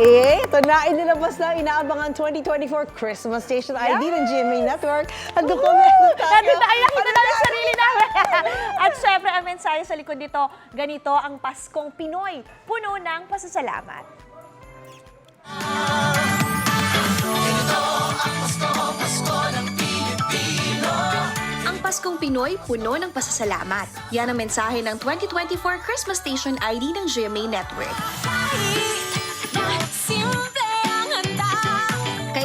Ito na, inilabas na inaabangan 2024 Christmas Station ID ng GMA Network. Ando ko meron tayo. Nandito ay nakita namin sarili namin. At syempre, ang mensahe sa likod nito, ganito ang Paskong Pinoy, puno ng pasasalamat. Ang Paskong Pinoy, puno ng pasasalamat. Yan ang mensahe ng 2024 Christmas Station ID ng GMA Network.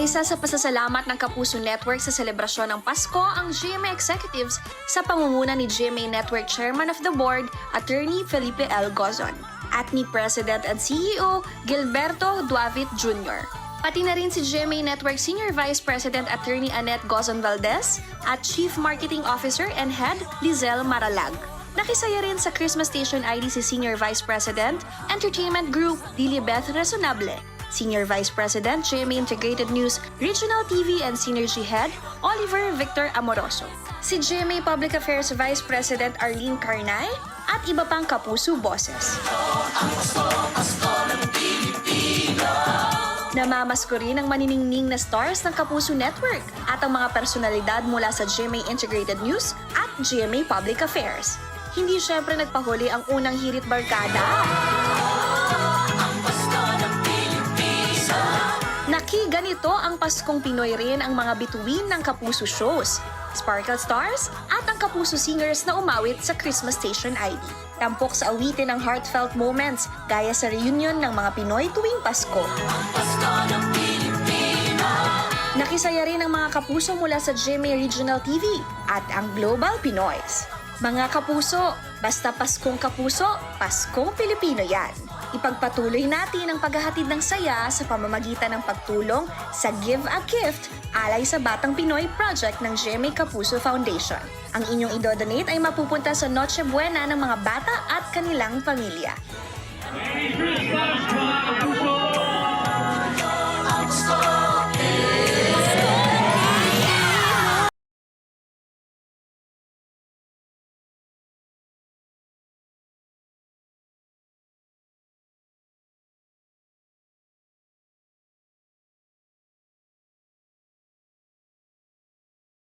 Kaisa sa pasasalamat ng Kapuso Network sa selebrasyon ng Pasko ang GMA Executives sa pangunguna ni GMA Network Chairman of the Board, Attorney Felipe L. Gozon, at ni President and CEO Gilberto Duavit Jr. Pati na rin si GMA Network Senior Vice President Attorney Annette Gozon Valdez at Chief Marketing Officer and Head Lizelle Maralag. Nakisaya rin sa Christmas Station ID si Senior Vice President, Entertainment Group Lilibeth Resonable, Senior Vice President, GMA Integrated News, Regional TV and Synergy Head, Oliver Victor Amoroso. Si GMA Public Affairs Vice President Arlene Carnay at iba pang kapuso boses. Namamasko rin ang maniningning na stars ng Kapuso Network at ang mga personalidad mula sa GMA Integrated News at GMA Public Affairs. Hindi syempre nagpahuli ang unang hirit barkada. Ganito ang Paskong Pinoy rin ang mga bituin ng Kapuso shows, Sparkle Stars at ang Kapuso Singers na umawit sa Christmas Station ID. Tampok sa awitin ng heartfelt moments gaya sa reunion ng mga Pinoy tuwing Pasko. Nakisaya rin ang mga kapuso mula sa GMA Regional TV at ang Global Pinoys. Mga kapuso, basta Paskong Kapuso, Paskong Pilipino yan. Ipagpatuloy natin ang paghahatid ng saya sa pamamagitan ng pagtulong sa Give a Gift alay sa Batang Pinoy project ng GMA Kapuso Foundation. Ang inyong idodonate ay mapupunta sa Noche Buena ng mga bata at kanilang pamilya. Merry Christmas, mga kapuso!